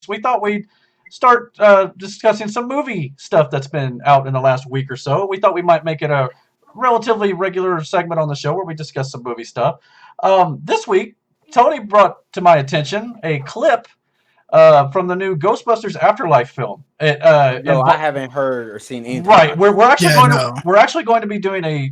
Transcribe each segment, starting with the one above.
we thought we'd start discussing some movie stuff that's been out in the last week or so. We thought we might make it a relatively regular segment on the show where we discuss some movie stuff. This week, Tony brought to my attention a clip from the new Ghostbusters Afterlife film. No, I haven't heard or seen anything Right, about it. we're actually going to be doing a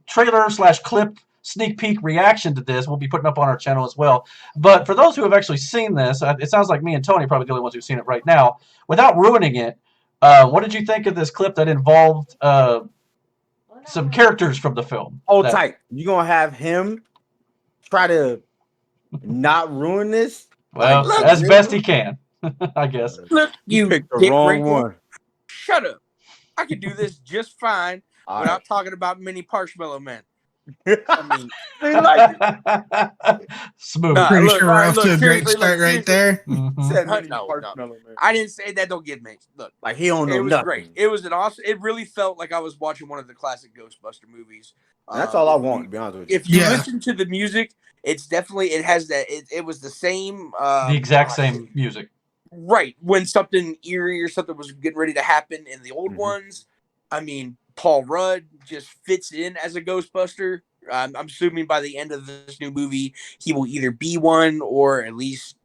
trailer slash clip sneak peek reaction to this. We'll be putting up on our channel as well. But for those who have actually seen this, it sounds like me and Tony are probably the only ones who've seen it right now. Without ruining it, what did you think of this clip that involved some characters from the film? Hold tight. You gonna have him try to not ruin this? Well, Look, as best he can, I guess. Look, you picked the dick wrong wrinkle. one. Shut up. I could do this just fine All without right. talking about mini Marshmallow Man. I mean, they like Smooth. Nah, Pretty look, sure we're all right, off look, to a great seriously, start look, right there. Mhm. said No, mini no. Marshmallow Man. I didn't say that. Don't get me. Look, Like he don't know it was nothing. great. It was an awesome. It really felt like I was watching one of the classic Ghostbuster movies. And that's all I want, to be honest with you. If you Yeah. listen to the music, it's definitely it has that. It was the same. The exact same music. Right when something eerie or something was getting ready to happen in the old Mhm. ones. I mean, Paul Rudd just fits in as a Ghostbuster. I'm assuming by the end of this new movie, he will either be one or at least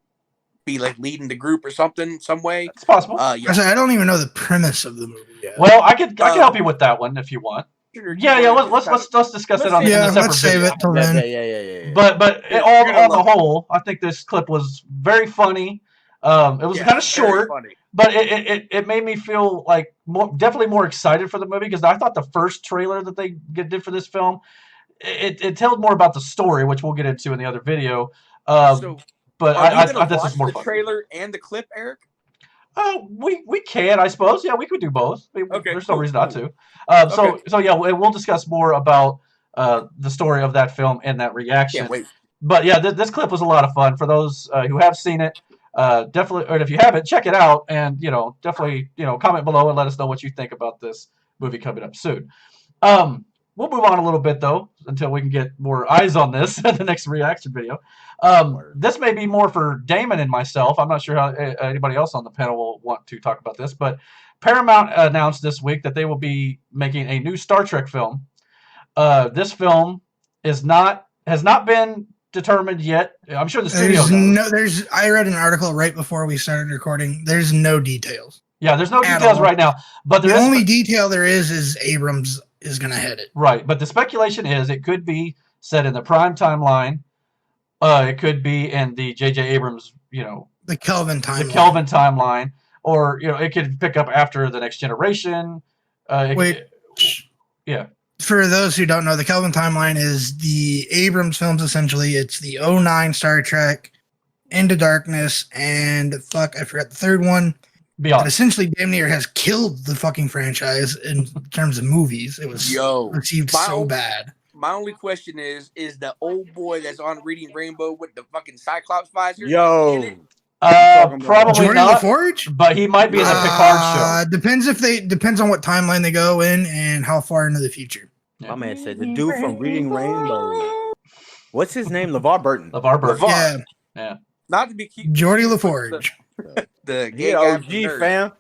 be like leading the group or something, some way. It's possible. Yeah. Actually, I don't even know the premise of the movie yet. Well, I can help you with that one if you want. Sure, Yeah. you wanna Let's just let's discuss let's it on save in Yeah, a separate let's save video. it till Yeah, then. yeah. But You're all gonna on the love whole, I think this clip was very funny. It was Yeah, kind of very short, funny. but it made me feel like definitely more excited for the movie because I thought the first trailer that they did for this film it told more about the story, which we'll get into in the other video. So, But are we I gonna this watch is more the fun. trailer and the clip, Eric? We can, I suppose. Yeah, we could do both. Okay, There's no cool, reason not cool. to. So yeah, we'll discuss more about the story of that film and that reaction. Can't wait. But yeah, this clip was a lot of fun for those who have seen it. Definitely, or if you haven't, check it out and definitely comment below and let us know what you think about this movie coming up soon. We'll move on a little bit though until we can get more eyes on this in the next reaction video. This may be more for Damon and myself. I'm not sure how anybody else on the panel will want to talk about this, but Paramount announced this week that they will be making a new Star Trek film. This film has not been determined yet. I'm sure the studio knows. I read an article right before we started recording. There's no details. Yeah, there's no At details all. right now, but The only detail there is Abrams is going to head it. Right, but the speculation is it could be set in the prime timeline. It could be in the J.J. Abrams, The Kelvin timeline. the Kelvin timeline, or it could pick up after the Next Generation. Yeah. For those who don't know, the Kelvin timeline is the Abrams films. Essentially, it's the 09 Star Trek, Into Darkness, and I forgot the third one. Beyond. That essentially damn near has killed the fucking franchise in terms of movies. It was received so bad. My only question is the old boy that's on Reading Rainbow with the fucking Cyclops visor? Yo. in it? Probably Jordy not. LaForge? But he might be in the Picard show. Depends on what timeline they go in and how far into the future. Yeah. My man said the dude from Reading Rainbow. What's his name? LeVar Burton. LeVar Burton. LeVar. Yeah. Not to be cute. Jordy LaForge. The gay Yeah, guy OG from Nerd. fam.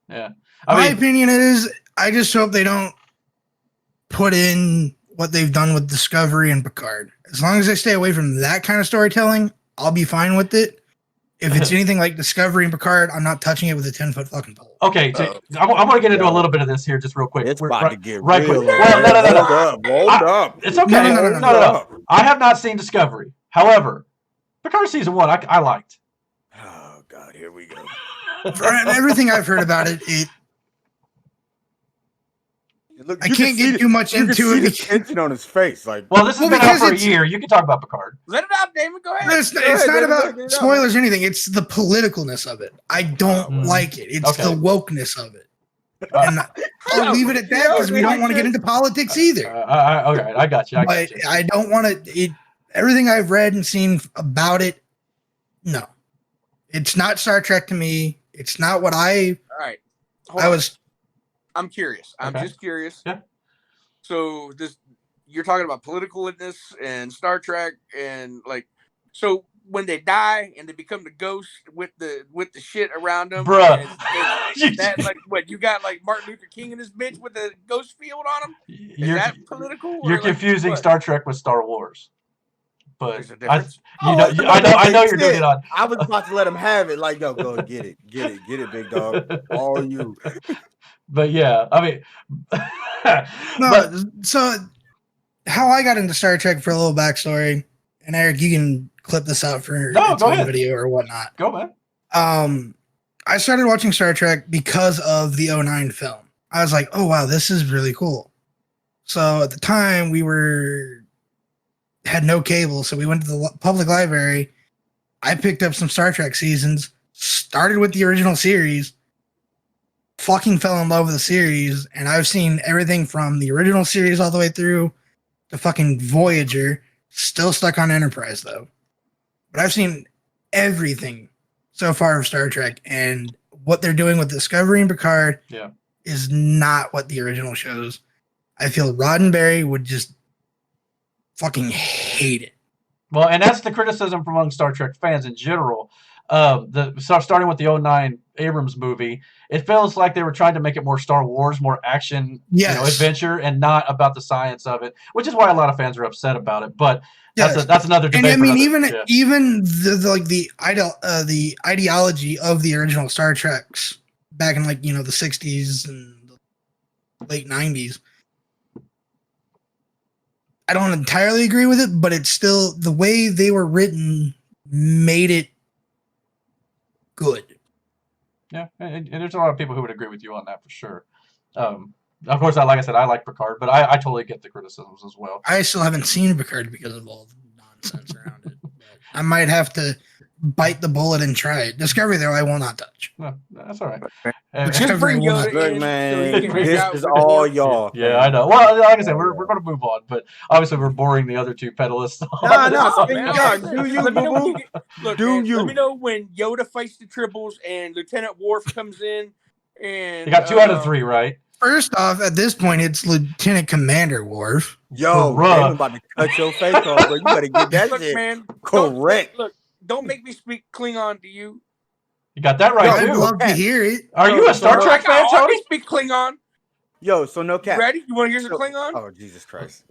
Yeah. My opinion is, I just hope they don't put in what they've done with Discovery and Picard. As long as they stay away from that kind of storytelling, I'll be fine with it. If it's anything like Discovery and Picard, I'm not touching it with a 10-foot fucking pole. Okay, I want to get into a little bit of this here just real quick. It's about to get right real. quick. Well, Hold up. It's okay. No. I have not seen Discovery. However, Picard season 1, I liked. Oh God, here we go. From everything I've heard about it, Look, I can't get too much into it. The tension on his face, like. Well, this has been out because for a it's- year. You can talk about Picard. Let it out, Damon. Go ahead. It's not about spoilers or anything. It's the politicalness of it. I don't like it. It's the wokeness of it. And I'll leave it at that because we don't want to get into politics either. Okay, I got you. But I don't want to. Everything I've read and seen about it, no, it's not Star Trek to me. It's not what All right. I'm curious. I'm just curious. Yeah. So you're talking about politicalness and Star Trek and so when they die and they become the ghost with the shit around them. Bruh. Is that like what you got like Martin Luther King and his bitch with the ghost field on him? Is that political? You're or like, confusing what? Star Trek with Star Wars. But There's a difference. I know you're doing it on. I was about to let him have it. Like, yo, go get it, big dog. All you. But yeah, I mean, No, but so how I got into Star Trek for a little backstory, and Eric, you can clip this out for No, its go own ahead. video or whatnot. Go, man. I started watching Star Trek because of the 09 film. I was like, oh wow, this is really cool. So at the time we had no cable, so we went to the public library. I picked up some Star Trek seasons, started with the original series, fucking fell in love with the series, and I've seen everything from the original series all the way through to fucking Voyager. Still stuck on Enterprise though. But I've seen everything so far of Star Trek, and what they're doing with Discovery and Picard is not what the original shows. I feel Roddenberry would just fucking hate it. Well, and that's the criticism from among Star Trek fans in general. Starting with the 09 Abrams movie, it feels like they were trying to make it more Star Wars, more action, adventure, and not about the science of it, which is why a lot of fans are upset about it. But that's another debate. And I mean, even the ideology of the original Star Treks back in the 60s and the late 90s. I don't entirely agree with it, but it's still the way they were written made it good. Yeah, and there's a lot of people who would agree with you on that for sure. Of course, like I said, I like Picard, but I totally get the criticisms as well. I still haven't seen Picard because of all the nonsense around it. I might have to bite the bullet and try it. Discovery, though, I will not touch. No, that's all right. Just bring Yoda Look, in man, so he can hang this out is with all Worf. y'all. Yeah, I know. Well, like I said, we're going to move on, but obviously we're boring the other two pedalists. No, Man, do you, let me know when boo-boo? you get, look, Do man, you? let me know when Yoda fights the Tribbles and Lieutenant Worf comes in. And You got 2 out of 3, right? First off, at this point, it's Lieutenant Commander Worf. Yo, Bruh. I'm about to cut your face off, bro. You better get that Look, shit man, correct. Don't make me speak Klingon to you. You got that right, I'd too. love to hear it. Are you a Star Trek fan, I Tony? can speak Klingon. Yo, so no cap. Ready? You want to hear some Klingon? Oh, Jesus Christ.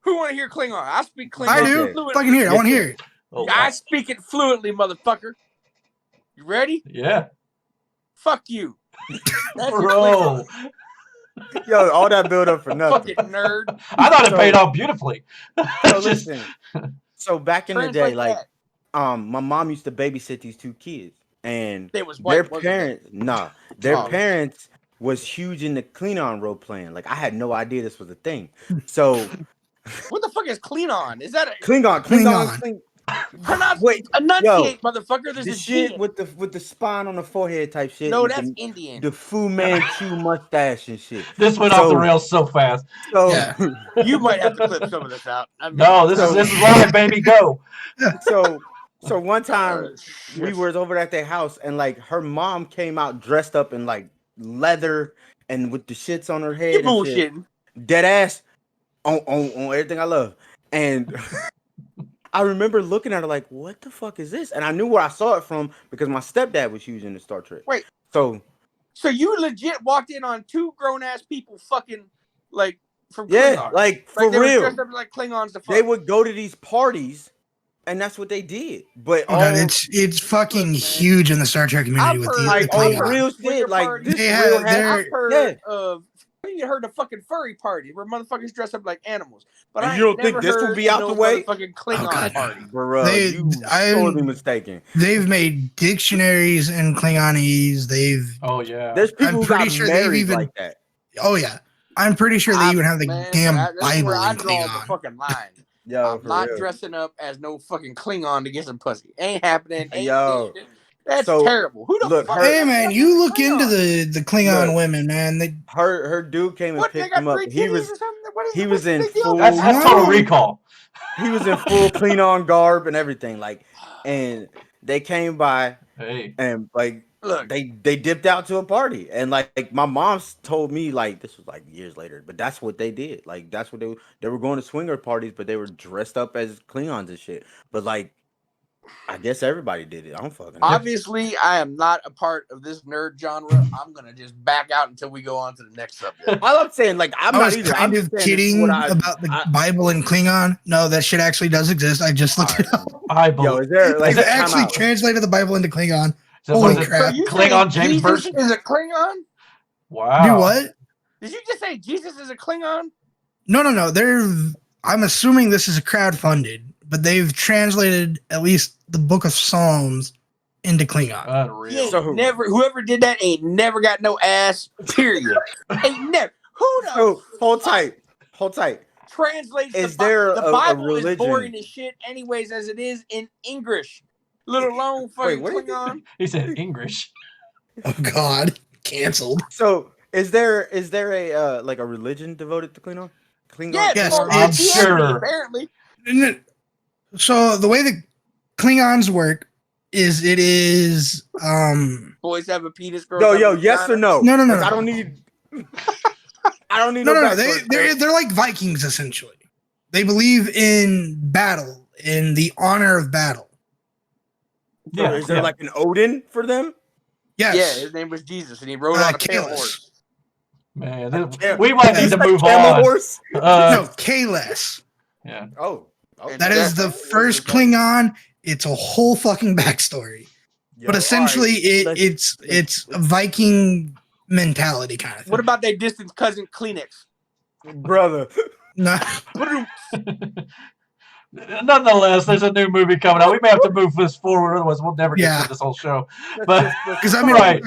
Who want to hear Klingon? I speak Klingon. I do. fluently. Fucking hear it. I want to hear it. Oh, I speak it fluently, motherfucker. You ready? yeah. Fuck you. That's your Bro. Klingon. Yo, all that build up for nothing. Fucking nerd. I thought it paid off beautifully. So listen. So back in the day, Translate that. my mom used to babysit these 2 kids, and They was white, wasn't their Oh. parents was huge into Klingon role playing. Like I had no idea this was a thing. So What the fuck is Klingon? Is that a Klingon. pronounce? Wait, Enunciate, motherfucker. There's The a shit G. with the spine on the forehead type shit. No, with that's the Indian. Fu Manchu mustache and shit. This went off the rails so fast. So Yeah. You might have to clip some of this out. I mean, No, this is live, baby. Go. so one time shit. we was over at their house and like her mom came out dressed up in like leather and with the shits on her head. You and shit. bullshitting. Dead ass on everything I love. And I remember looking at her like, what the fuck is this? And I knew where I saw it from because my stepdad was huge into Star Trek. Wait. So you legit walked in on 2 grown ass people fucking like from yeah, Klingon. like for they were real. dressed up like Klingons to fuck. They would go to these parties and that's what they did. But Oh god, it's fucking huge in the Star Trek community I've with heard, the like Klingon. on real Winter shit, like parties. this They real have their- I've heard yeah. of. I even heard of fucking furry parties where motherfuckers dress up like animals. But And I you don't ain't think never this will heard be of out no the way? Fucking Klingon Oh, God, no. party. Bro, They- you I- totally mistaken. They've made dictionaries in Klingonese. Oh, yeah. There's people I'm who pretty got sure they've married even- like that. Oh yeah, I'm pretty sure they even have the Man, damn that's Bible where I in draw the Klingon. fucking line. Yo, I'm for not real. dressing up as no fucking Klingon to get some pussy. Ain't happening. Ain't Yo, that's so, terrible. Who the look, fuck? her- Hey man, you look into Klingon? the Klingon Look. women, man. They her dude came and What? They picked got him up. 3 He titties was or something? What is he what's was the in big deal? full- That's Total Recall. he was in full Klingon garb and everything, like, and they came by Hey. and like Look, they dipped out to a party and like my mom's told me like this was like years later, but that's what they did. Like that's what they were going to swinger parties, but they were dressed up as Klingons and shit. But like I guess everybody did it. I don't fucking know. Obviously, I am not a part of this nerd genre. I'm gonna just back out until we go on to the next subject. All I'm saying, like, I'm I not was either. kind I'm of just saying this is kidding what about the Bible and Klingon. No, that shit actually does exist. I just looked it up. I Yo, believe. is there like They've time actually out. translated the Bible into Klingon. So Holy was it crap. you Klingon saying James Jesus version? is a Klingon? Wow. Do what? Did you just say Jesus is a Klingon? No. I'm assuming this is crowdfunded, but they've translated at least the Book of Psalms into Klingon. Unreal. He ain't So who? never. Whoever did that ain't never got no ass. Period. Ain't never. Who knows? So hold tight. Translates Is the, there the a Bible is religion? boring as shit anyways as it is in English, let alone fucking what do you Klingon. He said English. Oh God, canceled. So is there a like a religion devoted to Klingon? Yeah, Yes, it's called it's- Christianity, sure. apparently. So the way the Klingons work is it is Boys have a penis. Girls Yo, have a yes or vagina. no? No. Like, I don't need no. backstory. They're like Vikings essentially. They believe in battle, in the honor of battle. So Yeah. is there like an Odin for them? Yeah, Yes. his name was Jesus, and he rode on a pale Kalis. horse. Man, Yeah. we might need Is to that move camel on. horse? No, Kalis. Yeah. Oh, That is the first Klingon. It's a whole fucking backstory. But essentially, it's a Viking mentality kind of thing. What about their distant cousin Kleenex? brother? No, Nonetheless, there's a new movie coming out. We may have to move this forward, otherwise we'll never get Yeah. through this whole show. But because I mean, Right.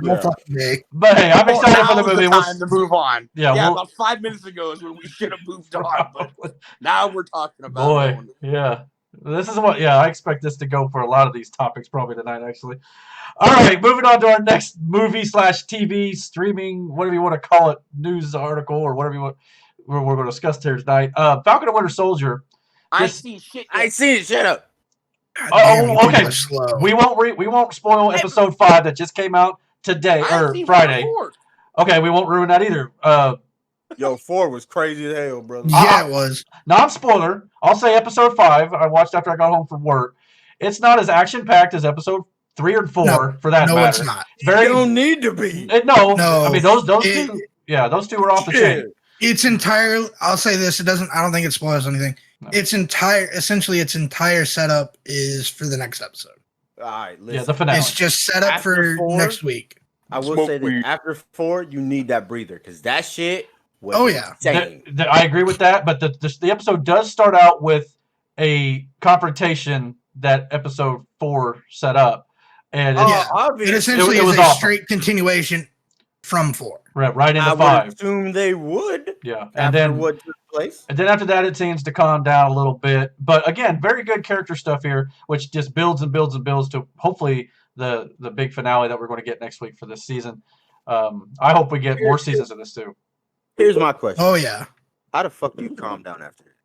whole fucking day. but hey, I'm excited for the Now's movie. the time to move on. Yeah, we'll- about 5 minutes ago is when we should have moved on. But now we're talking about Boy, going. yeah. This is what, I expect this to go for a lot of these topics probably tonight, actually. All right, moving on to our next movie/TV streaming, whatever you want to call it, news article or whatever you want. We're going to discuss here tonight. Falcon and Winter Soldier. I ain't This- seen shit. I Yet. see it. Shut up. God Oh, damn, you people okay. are slow. We won't spoil episode 5 that just came out today I ain't or seen Friday. 4. Okay, we won't ruin that either. Yo, 4 was crazy as hell, brother. Yeah, it was. Non-spoiler. I'll say episode 5. I watched after I got home from work. It's not as action-packed as episode 3 or 4 for that No, matter. it's not. It's very It don't need to be. no. No. I mean those It- two. Yeah, those two were off the Yeah. chain. It's entire. I'll say this. It doesn't. I don't think it spoils anything. No. Its entire setup is for the next episode. All right, Yeah, listen. the finale. It's just set up After for 4? next week. I will Smoke say that weed. after 4, you need that breather because that shit was Oh, yeah. insane. I agree with that, but the episode does start out with a confrontation that episode 4 set up, and it's Yeah. It obviously. essentially it was is a awesome. straight continuation from 4. right into I would 5. assume they would Yeah, and after then what took place. And then after that, it seems to calm down a little bit. But again, very good character stuff here, which just builds and builds and builds to hopefully the big finale that we're going to get next week for this season. I hope we get more seasons of this too. Here's my question: Oh yeah. How the fuck do you calm down after,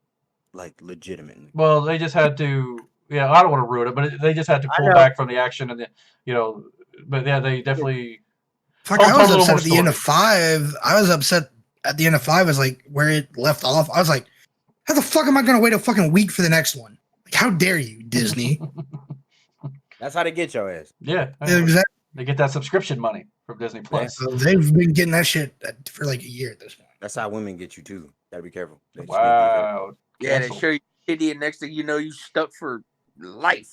like, legitimately? Well, they just had to. Yeah, I don't want to ruin it, but they just had to I pull know. back from the action and But yeah, they definitely. Fuck, Oh, I tell was a little upset more at the end of 5. I was upset at the end of 5 is like where it left off. I was like, how the fuck am I gonna wait a fucking week for the next one? Like, how dare you, Disney? That's how they get your ass. Yeah, Exactly. they get that subscription money from Disney Plus. So they've been getting that shit for like a year at this point. That's how women get you too. Gotta be careful. They just Wow. Yeah, they Cancel. show you titty, and next thing you know, you stuck for life.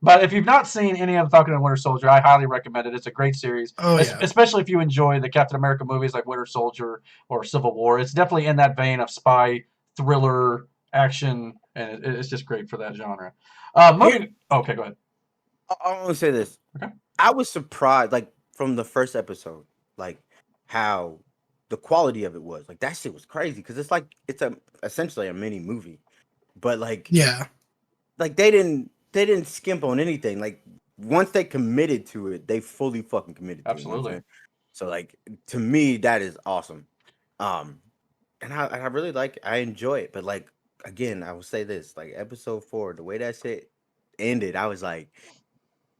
But if you've not seen any of Falcon and Winter Soldier, I highly recommend it. It's a great series. Oh yeah. Especially if you enjoy the Captain America movies like Winter Soldier or Civil War. It's definitely in that vein of spy, thriller, action, and it's just great for that genre. Okay, go ahead. I want to say this. Okay. I was surprised, like, from the first episode, like, how the quality of it was. Like, that shit was crazy because it's essentially a mini movie, but like Yeah. they didn't skimp on anything. Like, once they committed to it, they fully fucking committed to it. You know what I'm Absolutely. saying? So, like, to me, that is awesome. And I really like it. I enjoy it. But, like, again, I will say this, like, episode 4, the way that shit ended, I was like,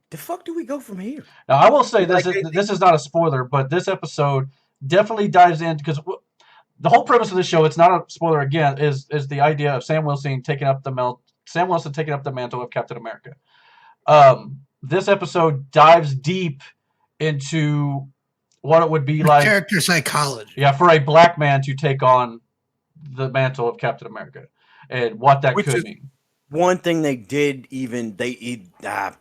the fuck do we go from here? Now, I will say this: Like, this is not a spoiler, but this episode definitely dives in because the whole premise of this show, it's not a spoiler again, is the idea of Sam Wilson taking up the Sam Wilson taking up the mantle of Captain America. This episode dives deep into what it would be like, character psychology. yeah, for a black man to take on the mantle of Captain America and what that could mean. One thing they did I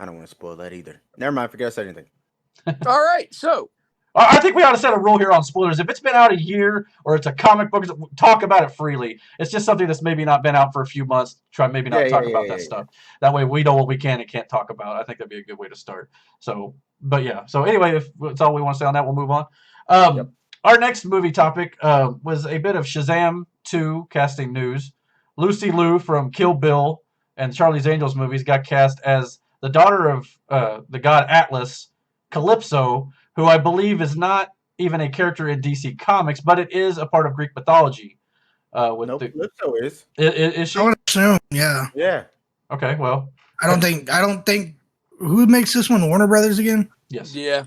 don't want to spoil that either. Never mind, forget I said anything. All right, so I think we ought to set a rule here on spoilers. If it's been out a year or it's a comic book, talk about it freely. It's just something that's maybe not been out for a few months. Try maybe not talk about that stuff. That way we know what we can and can't talk about. I think that'd be a good way to start. So, but yeah. So anyway, if that's all we want to say on that, we'll move on. Our next movie topic was a bit of Shazam 2 casting news. Lucy Liu from Kill Bill and Charlie's Angels movies got cast as the daughter of the god Atlas, Calypso, who I believe is not even a character in DC Comics, but it is a part of Greek mythology. Calypso is. Is she? I would assume, yeah. Yeah. Okay, well. I don't think who makes this one? Warner Brothers again? Yes. yeah.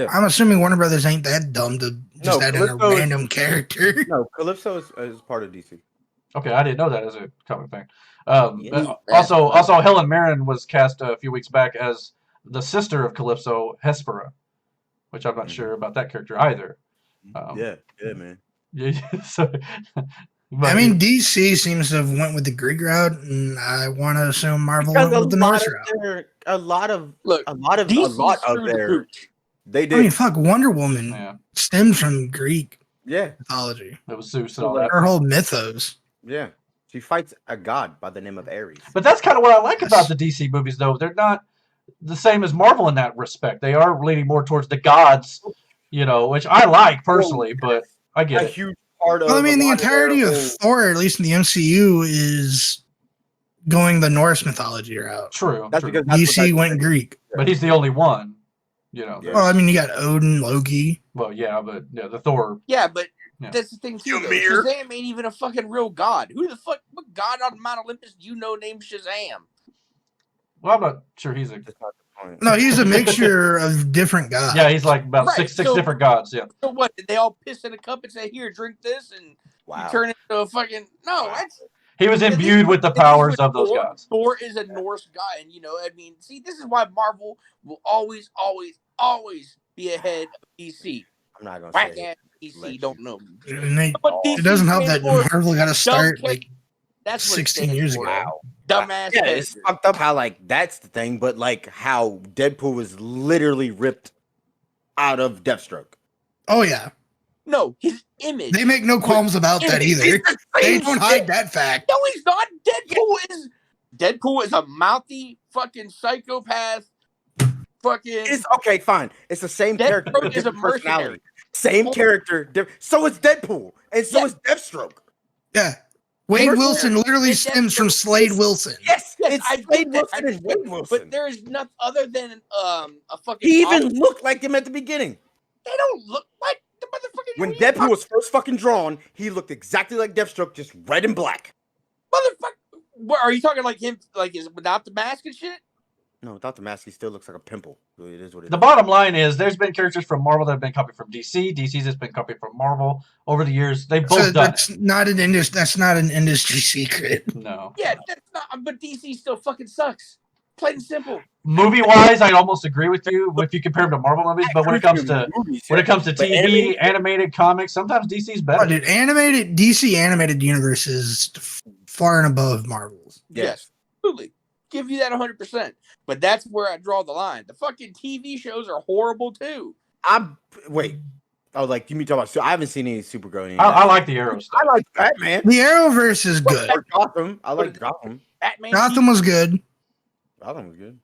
I'm assuming Warner Brothers ain't that dumb to just add in a random character. No, Calypso is part of DC. Okay, I didn't know that as a comic thing. Also, Helen Mirren was cast a few weeks back as the sister of Calypso, Hespera, which I'm not sure about that character either. Yeah, man. Yeah, so, I mean, DC seems to have went with the Greek route, and I want to assume Marvel went with the Norse route. A lot of DC's there. They did. I mean, fuck, Wonder Woman stems from Greek mythology. It was Zeus and all that. Her whole mythos. Yeah. She fights a god by the name of Ares. But that's kind of what I like about the DC movies, though. They're not the same as Marvel in that respect. They are leaning more towards the gods, which I like personally, but I get it. Huge part of. Well, I mean, the entirety of Thor, at least in the MCU, is going the Norse mythology route. True. Because DC went Greek. But he's the only one. Well, I mean, you got Odin, Loki. Well, yeah, but the Thor. Yeah, but that's the thing too. Shazam ain't even a fucking real god. Who the fuck? What god on Mount Olympus do you know named Shazam? Well, I'm not sure he's a. No, he's a mixture of different gods. Yeah, he's like about six different gods. Yeah. So what? Did they all piss in a cup and say, "Here, drink this," and you turn into a fucking that's. He was imbued with the powers of those gods. Thor is a Norse god, and I mean, see, this is why Marvel will always be ahead of DC. I'm not gonna Whack say ass DC don't know. It doesn't help that Marvel got to start that's 16 years ago. Wow. Dumbass. Yeah, it's fucked up how that's the thing, but how Deadpool was literally ripped out of Deathstroke. Oh yeah. No, his image. They make no qualms about that either. They don't hide that fact. No, he's not. Deadpool is a mouthy fucking psychopath. It's okay, fine. It's the same character, but is a different personality. Same character. So is Deadpool, and so is Deathstroke. Yeah. Wade Wilson literally stems from Slade Wilson. Yes, it's Slade Wilson and Wade Wilson. But there is nothing other than a fucking. He even looked like him at the beginning. They don't look like the motherfucker. When Deadpool was first fucking drawn, he looked exactly like Deathstroke, just red and black. Motherfucker, what, are you talking like him? Like is without the mask and shit? No, without the mask, he still looks like a pimple. It is what it is. The bottom line is, there's been characters from Marvel that have been copied from DC. DC's has been copied from Marvel over the years. They've both done. That's not an industry secret. No. Yeah, that's not. But DC still fucking sucks. Plain and simple. Movie wise, I'd almost agree with you if you compare them to Marvel movies. But when it comes to TV, animated comics, sometimes DC's better. Oh, dude, DC animated universe is far and above Marvel's. Yes, absolutely. Give you that 100%. But that's where I draw the line. The fucking TV shows are horrible too. Wait. Oh, like you mean talking about? I haven't seen any Supergirl. I like the Arrow stuff. I like Batman. The Arrowverse is good. Gotham. I like Gotham. Batman. Gotham was good. Gotham was good.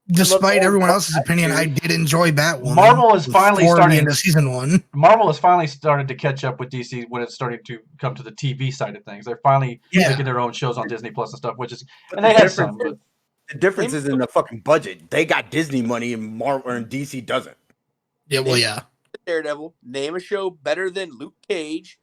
Despite everyone else's opinion, I did enjoy Batwoman. Marvel is finally starting into season 1. Marvel has finally started to catch up with DC when it's starting to come to the TV side of things. They're finally making their own shows on Disney Plus and stuff, which is, and they had some. But the difference is in the fucking budget. They got Disney money, and Marvel and DC doesn't. Yeah, well, yeah. Daredevil. Name a show better than Luke Cage.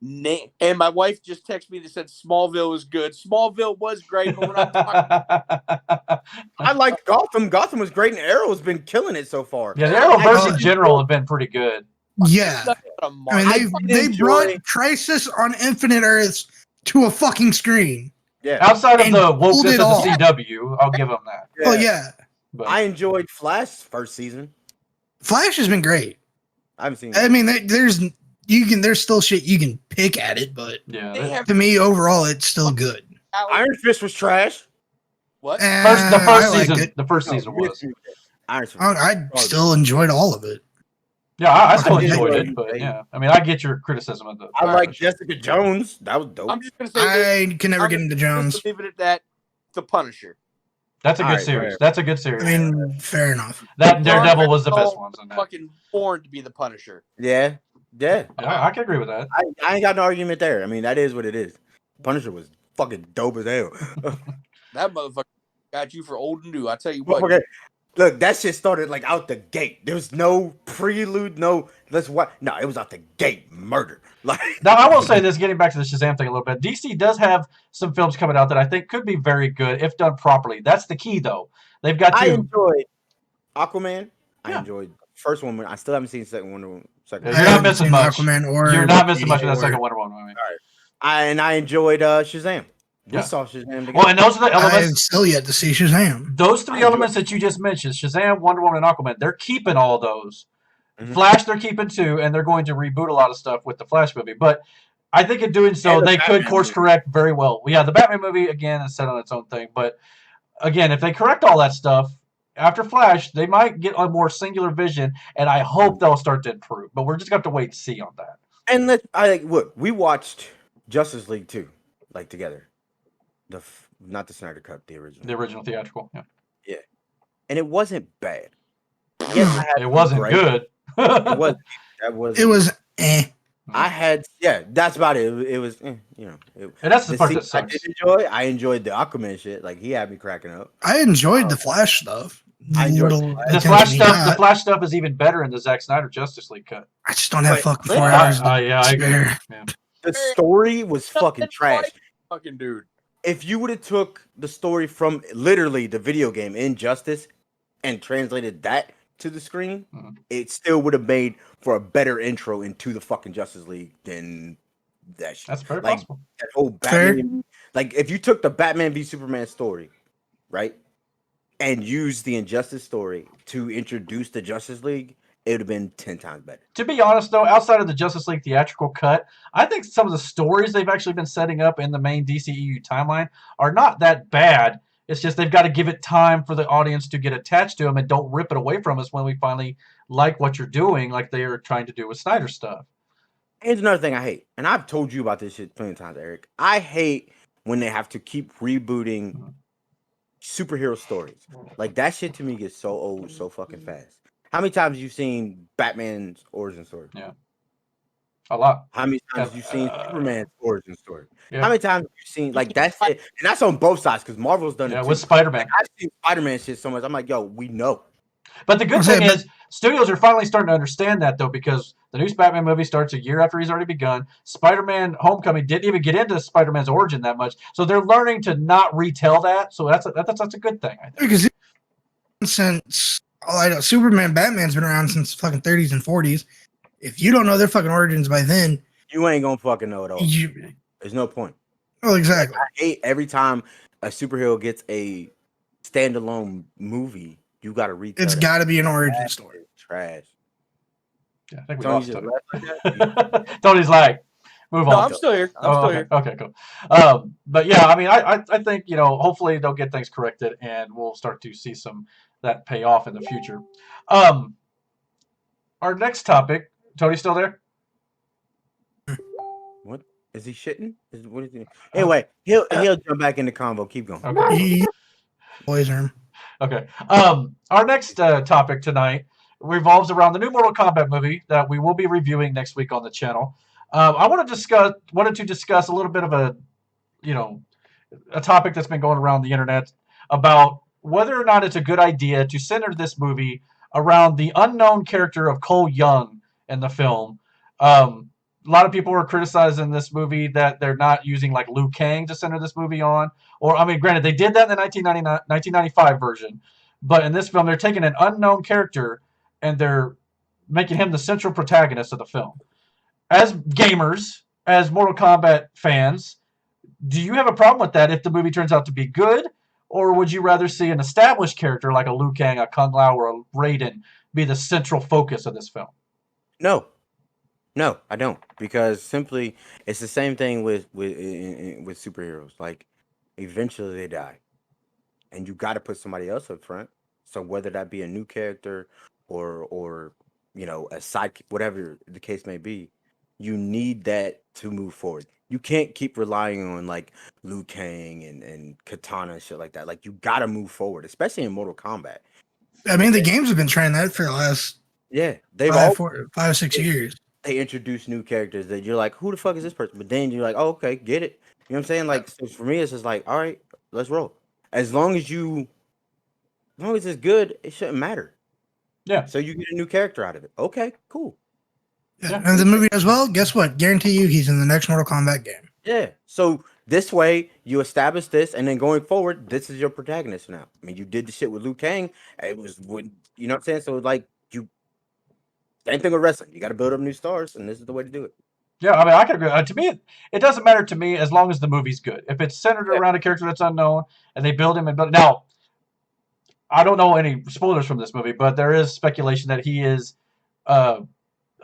And my wife just texted me that said Smallville is good. Smallville was great, but we're not talking. I like Gotham. Gotham was great, and Arrow's been killing it so far. Yeah, the Arrowverse in general have been pretty good. Yeah. I mean, they brought Crisis on Infinite Earths to a fucking screen. Yeah, Outside of And the pulled wokeness it of off. the CW, I'll give them that. Oh yeah, But I enjoyed Flash first season. Flash has been great. I haven't seen. I mean, there's still shit you can pick at it, but yeah, They have to me overall, it's still good. Iron Fist was trash. what? the I first liked season, it. the first No, season you was. missed me with that. Iron Fist. I still enjoyed all of it. Yeah, I still I did enjoyed enjoy it, it. but yeah, I mean, I get your criticism of the. I like show. Jessica Jones. That was dope. I'm just gonna say this. I can never I'm get into just Jones. leave it at that. The Punisher. That's a good Alright, series. right. That's a good series. I mean, fair enough. That and John Daredevil was the best Bernthal ones in that. Fucking born to be the Punisher. Yeah. Yeah, I can agree with that. I ain't got no argument there. I mean, that is what it is. Punisher was fucking dope as hell. That motherfucker got you for old and new. I tell you what. Okay. Look, that shit started like out the gate. There was no prelude, no let's what. No, it was out the gate, murder. Like Now, I will say this, getting back to the Shazam thing a little bit. DC does have some films coming out that I think could be very good if done properly. That's the key, though. They've got I to. enjoyed Aquaman. I Yeah. enjoyed the first one. I still haven't seen the second one. Second Yeah, one. you're I not haven't missing seen much. Aquaman or You're not missing much of that or- second Wonder Woman movie. I enjoyed Shazam. We Yeah. saw Shazam together. Well, and those are the I've elements. still yet to see Shazam. Those I three enjoyed elements that you just mentioned, Shazam, Wonder Woman, and Aquaman, they're keeping all those. Mhm. Flash, they're keeping too, and they're going to reboot a lot of stuff with the Flash movie. But I think in doing so, And the they could Batman course movie. correct very well. Yeah, the Batman movie, again, is set on its own thing. But again, if they correct all that stuff, after Flash, they might get a more singular vision, and I hope they'll start to improve. But we're just going to have to wait and see on that. And look, we watched Justice League 2, like together. Not the Snyder Cut, the original. The original theatrical, yeah. And it wasn't bad. Yes, I had It some wasn't gripes. good. It was. That was. It was I had. Yeah, that's about it. It was. You know. And that's the part that scenes I sucks. did enjoy. I enjoyed the Aquaman shit. Like he had me cracking up. I enjoyed the Flash stuff. I enjoyed Little The attention Flash he stuff. got. The Flash stuff is even better in the Zack Snyder Justice League cut. I just don't have Wait, fucking wait, 4 hours. Yeah, I agree. spare. Yeah. The story was fucking trash. Fucking dude. If you would have took the story from literally the video game Injustice and translated that to the screen, Mhm. it still would have made for a better intro into the fucking Justice League than that shit. That's very Like, possible. That whole Batman, like if you took the Batman v Superman story, right, and used the Injustice story to introduce the Justice League, it would have been 10 times better. To be honest, though, outside of the Justice League theatrical cut, I think some of the stories they've actually been setting up in the main DCEU timeline are not that bad. It's just they've got to give it time for the audience to get attached to them and don't rip it away from us when we finally like what you're doing, like they are trying to do with Snyder stuff. Here's another thing I hate, and I've told you about this shit plenty of times, Eric. I hate when they have to keep rebooting superhero stories. Like that shit to me gets so old so fucking fast. How many times you seen Batman's origin story? Yeah. A lot. How many times Yeah, you seen Superman's origin story? Yeah. How many times you seen like that's it? And that's on both sides because Marvel's done Yeah, it with too. Spider-Man. Like, I've seen Spider-Man shit so much. I'm like, yo, we know. But the good I'm thing saying, is, studios are finally starting to understand that, though, because the new Batman movie starts a year after he's already begun. Spider-Man Homecoming didn't even get into Spider-Man's origin that much, so they're learning to not retell that. So that's a good thing, I think. Because since I know Superman, Batman's been around since fucking 30s and 40s. If you don't know their fucking origins by then, You ain't gonna fucking know it all. you There's no point. oh exactly. I hate every time a superhero gets a standalone movie. You gotta read. It's got to be an origin story. Trash. Yeah, I think we Tony lost just Tony. left like that? Tony's like, move No, on. I'm still here. I'm Oh, still okay. here. Okay, cool. But yeah, I mean, I think, hopefully they'll get things corrected and we'll start to see some that pay off in the future. Our next topic, Tony still there? What is he shitting? What is he? Anyway, he'll jump back in the combo. Keep going. Okay. He- Boys are Okay. Our next topic tonight revolves around the new Mortal Kombat movie that we will be reviewing next week on the channel. I wanted to discuss a little bit of a topic that's been going around the internet about whether or not it's a good idea to center this movie around the unknown character of Cole Young in the film. A lot of people were criticizing this movie that they're not using like Liu Kang to center this movie on. Or, I mean, granted, they did that in the 1995 version. But in this film, they're taking an unknown character and they're making him the central protagonist of the film. As gamers, as Mortal Kombat fans, do you have a problem with that if the movie turns out to be good, or would you rather see an established character like a Liu Kang, a Kung Lao, or a Raiden be the central focus of this film? No, no, I don't, because simply it's the same thing with superheroes. Like, eventually they die, and you got to put somebody else up front. So whether that be a new character or a sidekick, whatever the case may be, you need that to move forward. You can't keep relying on like Liu Kang and Katana and shit like that. Like, you got to move forward, especially in Mortal Kombat. I mean, the games have been trying that for the last Yeah, they've 5 or 6 years. they introduce new characters that you're like, who the fuck is this person? But then you're like, oh, okay, get it. You know what I'm saying? Like, so for me, it's just like, all right, let's roll. As long as it's good, it shouldn't matter. Yeah. So you get a new character out of it. Okay, cool. Yeah. And the movie as well, guess what? Guarantee you he's in the next Mortal Kombat game. Yeah. So this way you establish this, and then going forward, this is your protagonist now. I mean, you did the shit with Liu Kang. It was when, you know what I'm saying? So like, same thing with wrestling. You got to build up new stars, and this is the way to do it. Yeah, I mean, I can agree. To me, it doesn't matter to me as long as the movie's good. If it's centered around a character that's unknown and they build him and build. Now, I don't know any spoilers from this movie, but there is speculation that he is a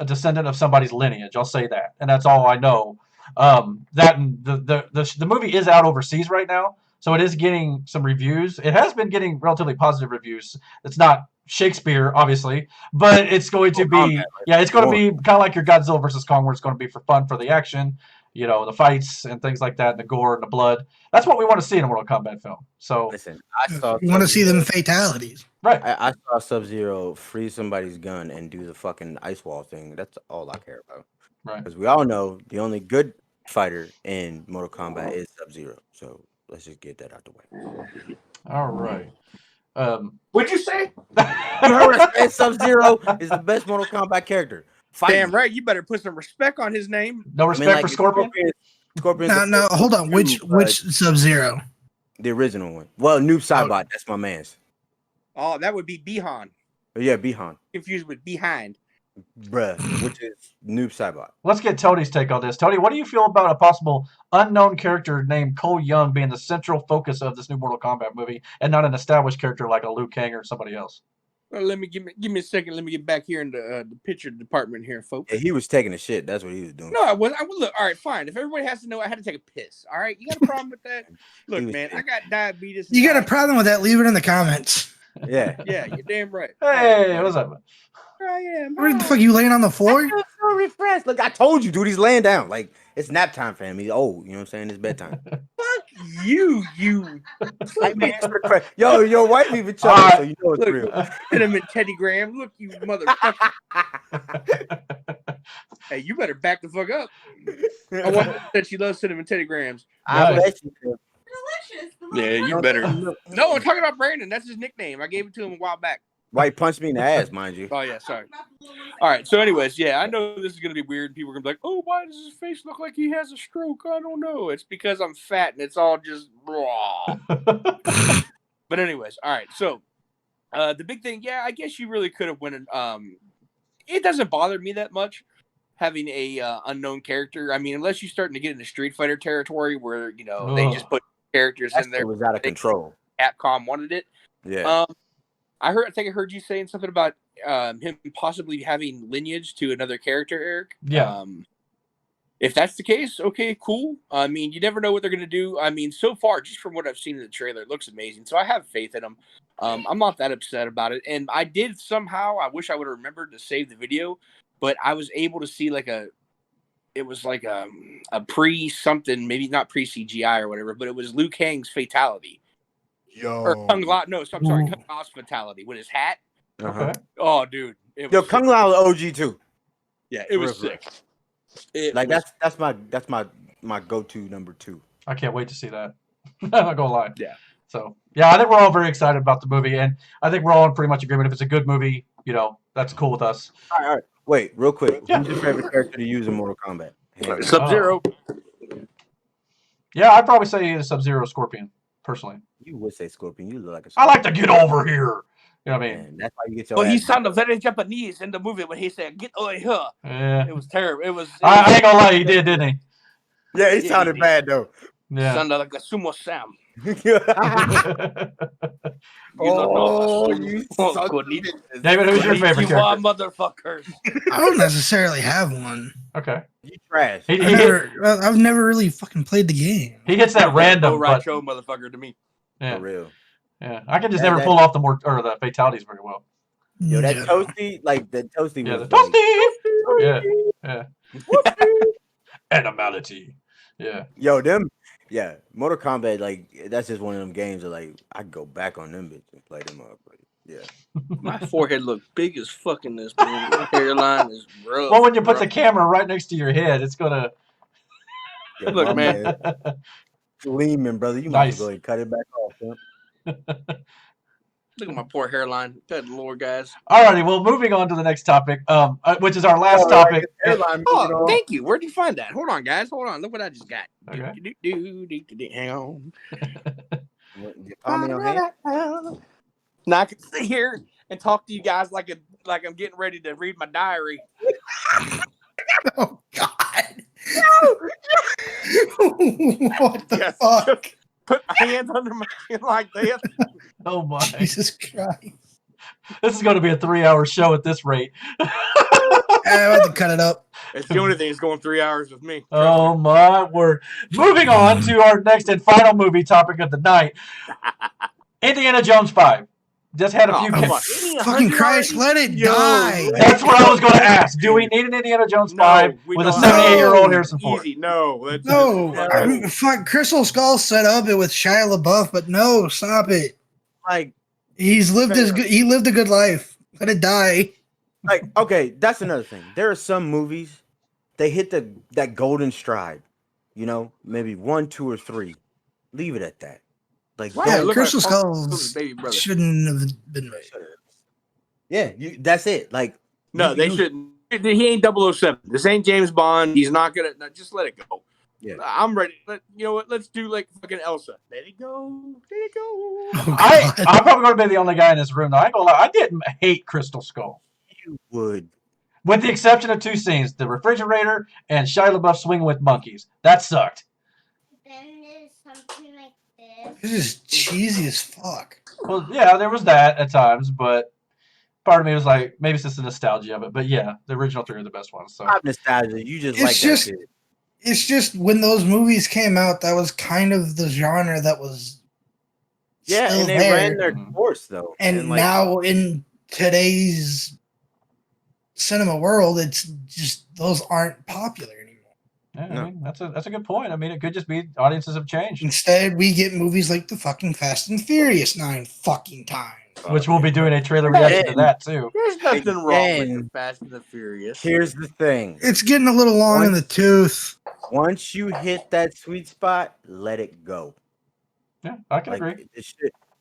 descendant of somebody's lineage. I'll say that, and that's all I know. That and the movie is out overseas right now, so it is getting some reviews. It has been getting relatively positive reviews. It's not Shakespeare, obviously, but it's going to be it's going to be kind of like your Godzilla versus Kong, where it's going to be for fun, for the action, the fights and things like that, and the gore and the blood. That's what we want to see in a Mortal Kombat film. So listen, You want to see them fatalities. right. I saw Sub-Zero freeze somebody's gun and do the fucking ice wall thing. That's all I care about. Right. Because we all know the only good fighter in Mortal Kombat is Sub-Zero. So let's just get that out the way. All right. What'd you say? You heard us, man. Sub-Zero is the best Mortal Kombat character. Damn right. You better put some respect on his name. No respect for Scorpion? Scorpion's No, hold on. Which Sub-Zero? the original one. Well, Noob Saibot, that's my man's. Oh, that would be Bihan. Yeah, Bihan. Confused with behind. Bruh, which is Noob Saibot. Let's get Tony's take on this. Tony, what do you feel about a possible unknown character named Cole Young being the central focus of this new Mortal Kombat movie and not an established character like a Liu Kang or somebody else? Well, give me a second. Let me get back here in the picture department here, folks. Yeah, he was taking a shit. That's what he was doing. No, I wasn't. Look, all right, fine. If everybody has to know, I had to take a piss. All right, you got a problem with that? Look, man, I got diabetes. You got a problem with that? Leave it in the comments. Yeah. Yeah, you're damn right. Hey, what's up? I am. Where the fuck you laying on the floor? I feel so refreshed. Look, I told you, dude. He's laying down. Like, it's nap time for him. He's old. You know what I'm saying? It's bedtime. Fuck you. Like, man, it's refreshed. Yo, your wife even chuckling, so you know it's Look, real. cinnamon Teddy Graham. Look, you motherfucker. Hey, you better back the fuck up. I want that she loves cinnamon Teddy Grahams. I Nice. bet you do. Delicious. Yeah, you better. No, I'm talking about Brandon. That's his nickname. I gave it to him a while back. Why he punched me in the ass, mind you. Oh, yeah, sorry. All right, so anyways, yeah, I know this is going to be weird. People are going to be like, oh, why does his face look like he has a stroke? I don't know. It's because I'm fat and it's all just raw. But anyways, all right, so the big thing, yeah, I guess you really could have went. It doesn't bother me that much having a unknown character. I mean, unless you're starting to get into Street Fighter territory where, they just put characters in there. It was out of control. Capcom wanted it. Yeah. I think I heard you saying something about him possibly having lineage to another character, Eric. Yeah. If that's the case, okay, cool. I mean, you never know what they're going to do. I mean, so far, just from what I've seen in the trailer, it looks amazing. So I have faith in them. I'm not that upset about it. And I did somehow, I wish I would have remembered to save the video, but I was able to see a pre-something, maybe not pre-CGI or whatever, but it was Liu Kang's fatality. Or Kung Lao, no, so I'm sorry, Kung Lao's fatality with his hat. Okay. Oh, dude. It was Yo, sick. Kung Lao OG too. Yeah, it was Real sick. It Like was- that's my go-to number 2. I can't wait to see that. I'm not gonna lie. Yeah. So yeah, I think we're all very excited about the movie, and I think we're all in pretty much agreement. If it's a good movie, that's cool with us. All right. Wait, real quick. Yeah. Who's your favorite character to use in Mortal Kombat? Sub-Zero. Yeah, I'd probably say Sub-Zero, Scorpion, personally. You would say Scorpion. You look like a I Scorpion. like to get over here. You know what I mean? Man, that's why you get your Well, he ass sounded very Japanese in the movie when he said, "Get over here." Yeah. It was terrible. It was. I ain't gonna lie, he did, didn't he? Yeah, he sounded bad though. Yeah. Sounded like a sumo Sam. Oh, you son of a Konnichiwa, bitch. David, who's your favorite character? motherfuckers. I don't necessarily have one. Okay. You trash. I've never really fucking played the game. He hits that random Go button. Show motherfucker to me. Yeah. For real. Yeah. I can just That- never that- pull off the fatalities very well. Yo, that No. toasty, like the toasty Yeah, was the toasty. like, Yeah. Animality. Yeah. yo, them, yeah, Mortal Kombat, like that's just one of them games that like I could go back on them bitches and play them up. But yeah, My forehead looks big as fuck in this movie. My hairline is rough. Well, when you put rough. the camera right next to your head, it's gonna. yo, Look, my man. gleaming, brother. You Nice. might as well go ahead and cut it back off. Huh? Look at my poor hairline. Good lord, guys. Alrighty, well, moving on to the next topic, which is our last Oh, topic. like the airline moving Oh, on. thank you. Where'd you find that? Hold on, guys. Hold on. Look what I just got. Okay. Hang on. You palm in your hand? Now I can sit here and talk to you guys like I'm getting ready to read my diary. Oh God! What the Yes. fuck? Put my hands under my chin like this. Oh my! Jesus Christ! This is going to be a 3-hour show at this rate. I have to cut it up. It's the only thing that's going 3 hours with me. Trust Oh my word! Moving on to our next and final movie topic of the night: Indiana Jones 5. Just had a Oh, few. come ca- on. Isn't he Fucking 100 Christ! already? Let it Yo, die. That's what I was going to ask. Do we need an Indiana Jones No, 5 we with a don't. 78-year-old No. Harrison Ford? Easy. No. That's No, no. fuck. Crystal Skull set up it with Shia LaBeouf, but no, stop it. Like, He lived a good life. Let it die. okay, that's another thing. There are some movies they hit that golden stride. You know, maybe 1, 2, or 3. Leave it at that. Like, Why Yeah, it look Crystal like Hulk Skulls Hogan's baby brother? shouldn't have been made. yeah, that's it. Like, No, they shouldn't. He ain't 007. This ain't James Bond. He's not gonna. No, just let it go. Yeah. I'm ready. You know what? Let's do like fucking Elsa. Let it go. Let it go. Oh, I'm probably going to be the only guy in this room. Though. I ain't gonna lie. I didn't hate Crystal Skull. You would. With the exception of 2 scenes, the refrigerator and Shia LaBeouf swinging with monkeys. That sucked. Then there's something like this. This is cheesy as fuck. Well, yeah, there was that at times, but part of me was like, maybe it's just the nostalgia of it. But yeah, the original 3 are the best ones. So Not nostalgia. You just It's like just- that shit. It's just when those movies came out, that was kind of the genre that was Yeah, still and they there. ran their Mhm. course though. And like, now in today's cinema world, it's just those aren't popular anymore. yeah, I No. mean, that's a good point. I mean, it could just be audiences have changed, Instead, we get movies like the fucking Fast and Furious 9 fucking times. which we'll be doing a trailer reaction to that too. There's nothing wrong with Again, the Fast and the Furious. here's the thing. It's getting a little long in the tooth. Once you hit that sweet spot, let it go. Yeah, I can Like, agree.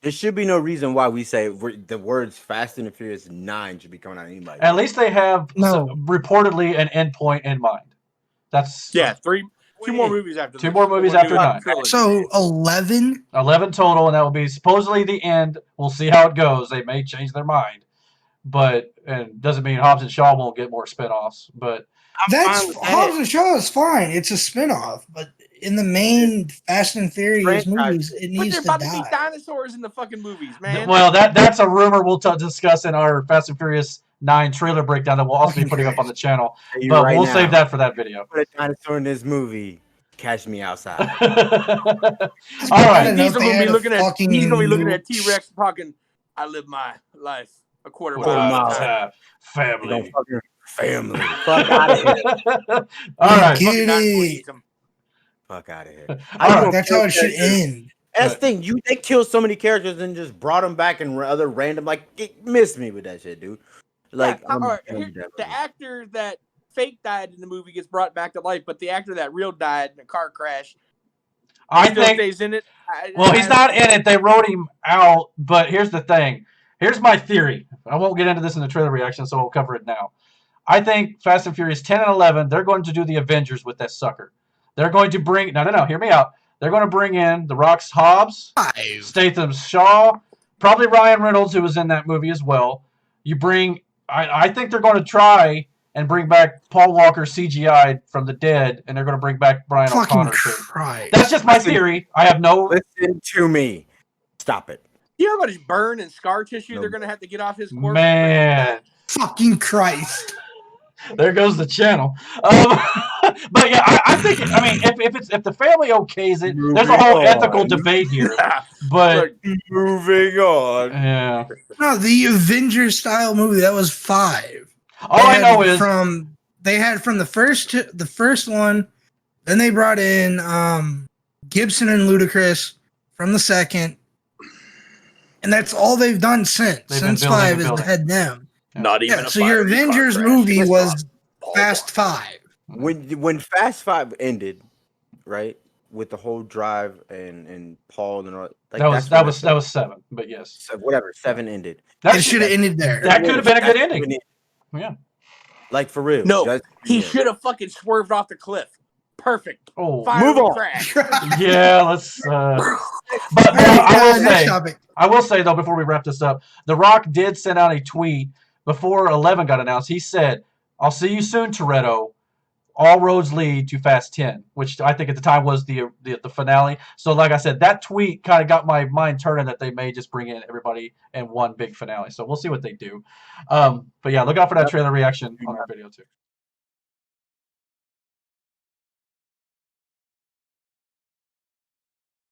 there should be no reason why we say the words Fast and the Furious 9 should be coming out of anybody. At least they have No. reportedly an endpoint in mind. That's Yeah, 2 more movies after. 2 this. more movies We're after doing a 9. trilogy. So 11. 11 total, and that will be supposedly the end. We'll see how it goes. They may change their mind, but and doesn't mean Hobbs and Shaw won't get more spinoffs. But I'm fine That's with that. Hobbs and Shaw is fine. It's a spinoff, but in the main Fast and Furious Franchise. movies, it But needs they're to about to be die. dinosaurs in the fucking movies, man. well, that's a rumor we'll discuss in our Fast and Furious 9 trailer breakdown that we'll also be Fucking putting up on Christ. the channel. Tell you But right we'll now, save that for that video. Put a dinosaur in this movie. Catch me outside. All I right. didn't know He's they gonna be had a looking at. fucking He's gonna be looking at new- T-Rex talking. I live my life a quarter Quarter mile mile at a time. time. You know, Family. fucking family. Fuck out of here. All right. Get Fucking dinosaur it. eats 'em. Fuck out of here. All right. That's how it should end. That's the thing. They killed so many characters and just brought them back and other random. Like, it missed me with that shit, dude. Like, Yeah, all right, the actor that fake died in the movie gets brought back to life, but the actor that real died in a car crash I still think. stays in it. Well, he's not in it. They wrote him out. But here's the thing. Here's my theory. I won't get into this in the trailer reaction, so we'll cover it now. I think Fast and Furious 10 and 11, they're going to do the Avengers with that sucker. They're going to bring... No, hear me out. They're going to bring in The Rock's Hobbs, Statham's Shaw, probably Ryan Reynolds, who was in that movie as well. You bring... I think they're going to try and bring back Paul Walker CGI from the dead, and they're going to bring back Brian Fucking O'Connor too. Christ. That's just my Listen. theory. I have no. Listen to me. Stop it. You know how much burn and scar tissue No. they're gonna have to get off his corpse? Man, Fucking Christ. there goes the channel. But yeah, I think. I mean, if the family okays it, there's a whole Moving ethical on. debate here. But Moving on. yeah, No, the Avengers style movie, that was 5. all I know is They had from the first one, then they brought in Gibson and Ludacris from the second, and that's all they've done since. They've been Since building 5 and has building. had them. Not even Yeah, a so your fiery car Avengers crash. movie That's was not Paul Fast Walker. 5. When Fast 5 ended, right, with the whole drive and Paul and all, like that was 7. But yes, so whatever 7 ended. that It should have ended there. That could have been a good That's ending. when it- Yeah. Like for real. No, just- he yeah. should have fucking swerved off the cliff. Perfect. Oh, Fiery Move on. crash. yeah. Let's. But Next topic. I will say though, before we wrap this up, The Rock did send out a tweet before 11 got announced. He said, "I'll see you soon, Toretto. All roads lead to Fast 10," which I think at the time was the finale. So, like I said, that tweet kind of got my mind turning that they may just bring in everybody in one big finale. So we'll see what they do. But yeah, look out for that trailer reaction on our video too.